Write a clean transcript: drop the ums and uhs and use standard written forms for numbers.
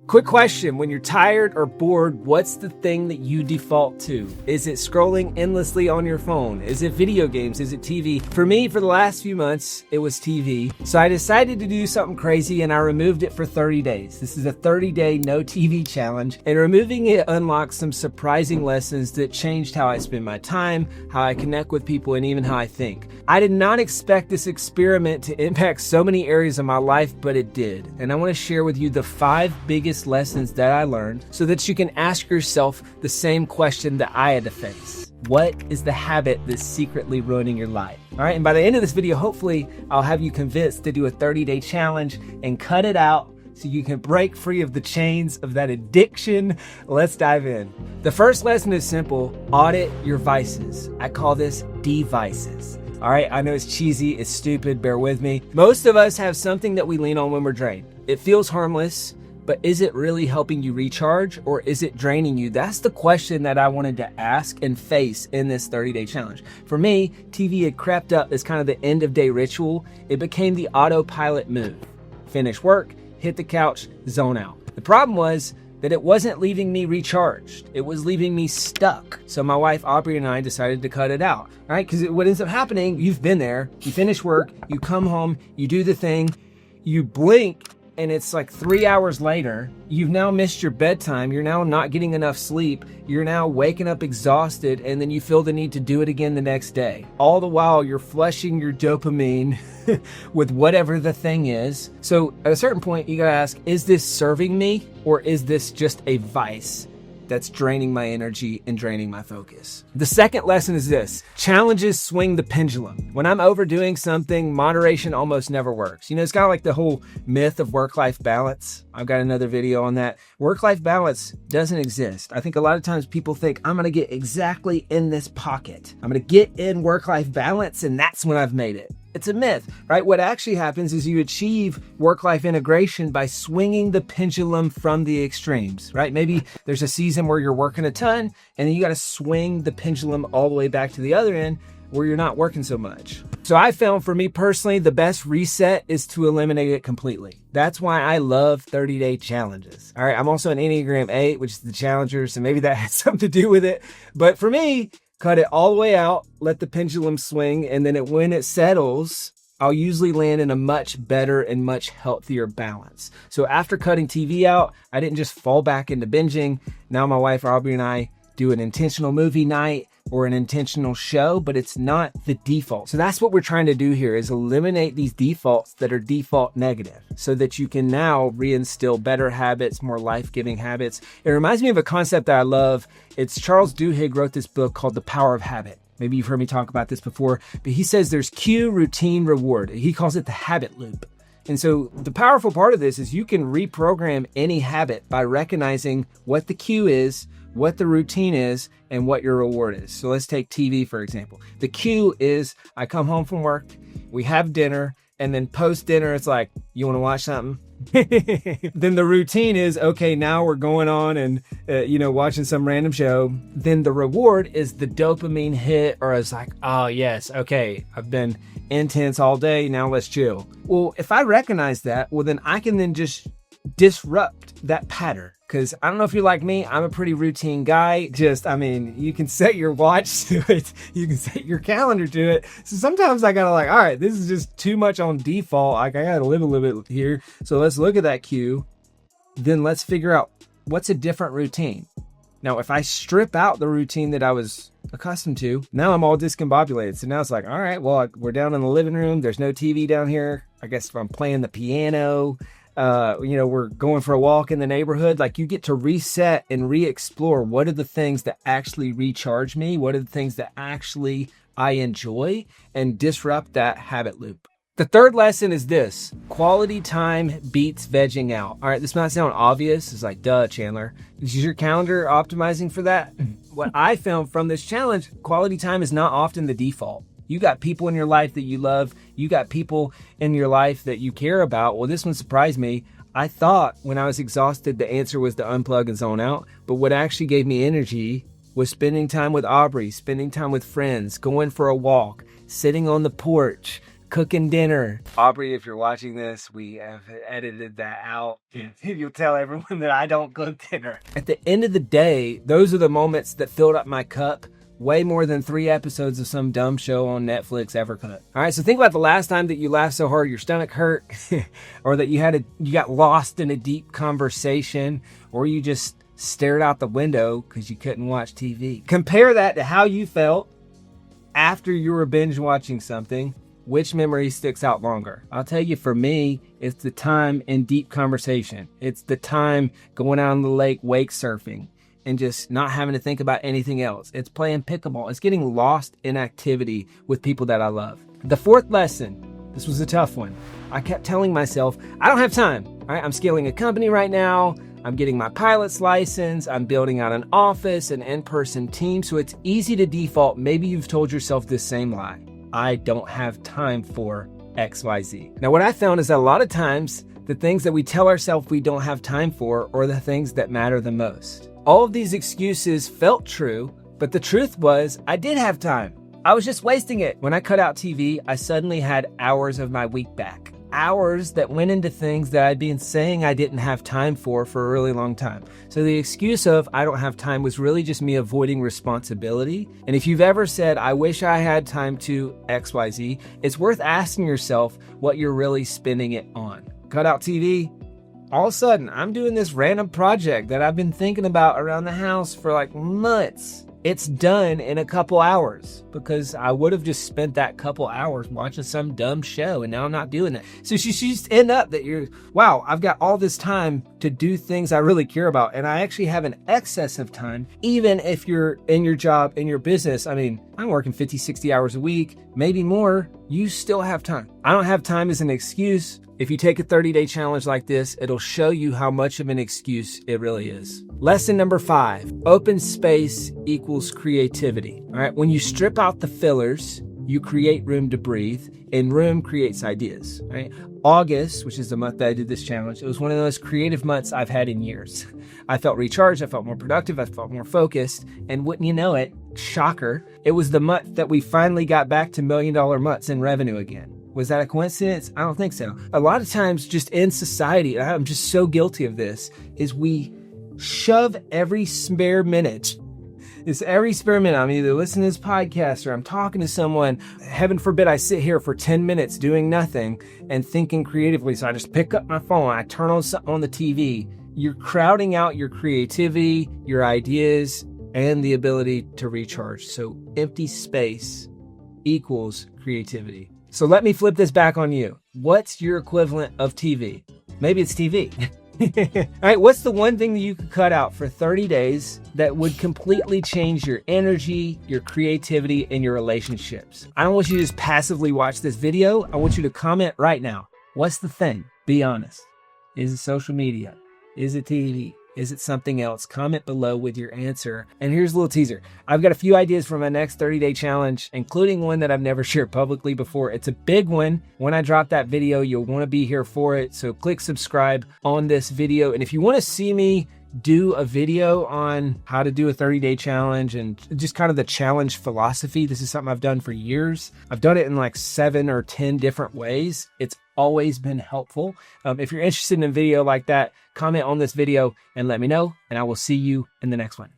Quick question, when you're tired or bored, what's the thing that you default to? Is it scrolling endlessly on your phone? Is it video games? Is it TV? For me, for the last few months, it was TV. So I decided to do something crazy and I removed it for 30 days. This is a 30-day no TV challenge, and removing it unlocked some surprising lessons that changed how I spend my time, how I connect with people, and even how I think. I did not expect this experiment to impact so many areas of my life, but it did. And I want to share with you the 5 biggest lessons that I learned so that you can ask yourself the same question that I had to face. What is the habit that's secretly ruining your life? All right, and by the end of this video, hopefully I'll have you convinced to do a 30-day challenge and cut it out so you can break free of the chains of that addiction. Let's dive in. The first lesson is simple: audit your vices. I call this devices. All right, I know it's cheesy, it's stupid, bear with me. Most of us have something that we lean on when we're drained. It feels harmless, but is it really helping you recharge, or is it draining you? That's the question that I wanted to ask and face in this 30-day challenge. For me, TV had crept up as kind of the end of day ritual. It became the autopilot move. Finish work, hit the couch, zone out. The problem was that it wasn't leaving me recharged. It was leaving me stuck. So my wife, Aubrey, and I decided to cut it out, right? Because what ends up happening, you've been there, you finish work, you come home, you do the thing, you blink, and it's like 3 hours later, you've now missed your bedtime, you're now not getting enough sleep, you're now waking up exhausted, and then you feel the need to do it again the next day. All the while, you're flushing your dopamine with whatever the thing is. So at a certain point, you gotta ask, is this serving me, or is this just a vice that's draining my energy and draining my focus? The second lesson is this: challenges swing the pendulum. When I'm overdoing something, moderation almost never works. You know, it's kind of like the whole myth of work-life balance. I've got another video on that. Work-life balance doesn't exist. I think a lot of times people think, I'm gonna get exactly in this pocket. I'm gonna get in work-life balance, and that's when I've made it. It's a myth, right? What actually happens is you achieve work-life integration by swinging the pendulum from the extremes, right? Maybe there's a season where you're working a ton, and then you got to swing the pendulum all the way back to the other end where you're not working so much. So I found, for me personally, the best reset is to eliminate it completely. That's why I love 30-day challenges. All right, I'm also an Enneagram 8, which is the challenger, so maybe that has something to do with it. But for me, cut it all the way out, let the pendulum swing, and then when it settles, I'll usually land in a much better and much healthier balance. So after cutting TV out, I didn't just fall back into binging. Now my wife, Aubrey, and I do an intentional movie night or an intentional show, but it's not the default. So that's what we're trying to do here, is eliminate these defaults that are default negative so that you can now reinstill better habits, more life-giving habits. It reminds me of a concept that I love. It's Charles Duhigg wrote this book called The Power of Habit. Maybe you've heard me talk about this before, but he says there's cue, routine, reward. He calls it the habit loop. And so the powerful part of this is you can reprogram any habit by recognizing what the cue is, what the routine is, and what your reward is. So let's take TV, for example. The cue is I come home from work, we have dinner, and then post dinner, it's like, you want to watch something? Then the routine is, okay, now we're going on and, watching some random show. Then the reward is the dopamine hit, or it's like, oh yes, okay, I've been intense all day, now let's chill. Well, if I recognize that, well, then I can then just disrupt that pattern. Because I don't know if you're like me, I'm a pretty routine guy. You can set your watch to it. You can set your calendar to it. So sometimes I gotta all right, this is just too much on default. Like, I gotta live a little bit here. So let's look at that cue. Then let's figure out what's a different routine. Now, if I strip out the routine that I was accustomed to, now I'm all discombobulated. So now it's like, all right, well, we're down in the living room. There's no TV down here. I guess if I'm playing the piano, we're going for a walk in the neighborhood. Like, you get to reset and re-explore what are the things that actually recharge me, what are the things that actually I enjoy, and disrupt that habit loop. The third lesson is this: quality time beats vegging out. All right, this might sound obvious. It's like, duh, Chandler. Is your calendar optimizing for that? What I found from this challenge, quality time is not often the default. You got people in your life that you love. You got people in your life that you care about. Well, this one surprised me. I thought when I was exhausted, the answer was to unplug and zone out. But what actually gave me energy was spending time with Aubrey, spending time with friends, going for a walk, sitting on the porch, cooking dinner. Aubrey, if you're watching this, we have edited that out. You'll tell everyone that I don't cook dinner. At the end of the day, those are the moments that filled up my cup way more than 3 episodes of some dumb show on Netflix ever could. All right, so think about the last time that you laughed so hard your stomach hurt, or that you got lost in a deep conversation, or you just stared out the window because you couldn't watch TV. Compare that to how you felt after you were binge watching something. Which memory sticks out longer? I'll tell you, for me, it's the time in deep conversation. It's the time going out on the lake wake surfing and just not having to think about anything else. It's playing pickleball. It's getting lost in activity with people that I love. The 4th lesson, this was a tough one. I kept telling myself, I don't have time. All right, I'm scaling a company right now. I'm getting my pilot's license. I'm building out an office, an in-person team. So it's easy to default. Maybe you've told yourself this same lie. I don't have time for XYZ. Now, what I found is that a lot of times the things that we tell ourselves we don't have time for are the things that matter the most. All of these excuses felt true, but the truth was I did have time. I was just wasting it. When I cut out TV, I suddenly had hours of my week back. Hours that went into things that I'd been saying I didn't have time for a really long time. So the excuse of I don't have time was really just me avoiding responsibility. And if you've ever said, I wish I had time to XYZ, it's worth asking yourself what you're really spending it on. Cut out TV. All of a sudden, I'm doing this random project that I've been thinking about around the house for like months. It's done in a couple hours because I would have just spent that couple hours watching some dumb show, and now I'm not doing that. So you just end up that wow, I've got all this time to do things I really care about, and I actually have an excess of time, even if you're in your job, in your business. I mean, I'm working 50, 60 hours a week, maybe more. You still have time. I don't have time as an excuse. If you take a 30-day challenge like this, it'll show you how much of an excuse it really is. Lesson number 5, open space equals creativity. All right, when you strip out the fillers, you create room to breathe, and room creates ideas. Right? August, which is the month that I did this challenge, it was one of the most creative months I've had in years. I felt recharged, I felt more productive, I felt more focused, and wouldn't you know it, shocker, it was the month that we finally got back to $1 million months in revenue again. Was that a coincidence? I don't think so. A lot of times just in society, and I'm just so guilty of this, is we shove every spare minute. It's every spare minute. I'm either listening to this podcast or I'm talking to someone. Heaven forbid I sit here for 10 minutes doing nothing and thinking creatively. So I just pick up my phone, I turn on something on the TV. You're crowding out your creativity, your ideas, and the ability to recharge. So empty space equals creativity. So let me flip this back on you. What's your equivalent of TV? Maybe it's TV. All right, what's the one thing that you could cut out for 30 days that would completely change your energy, your creativity, and your relationships? I don't want you to just passively watch this video. I want you to comment right now. What's the thing? Be honest. Is it social media? Is it TV? Is it something else? Comment below with your answer. And here's a little teaser. I've got a few ideas for my next 30-day challenge, including one that I've never shared publicly before. It's a big one. When I drop that video, you'll want to be here for it. So click subscribe on this video. And if you want to see me do a video on how to do a 30-day challenge and just kind of the challenge philosophy, this is something I've done for years. I've done it in like 7 or 10 different ways. It's always been helpful. If you're interested in a video like that, comment on this video and let me know, and I will see you in the next one.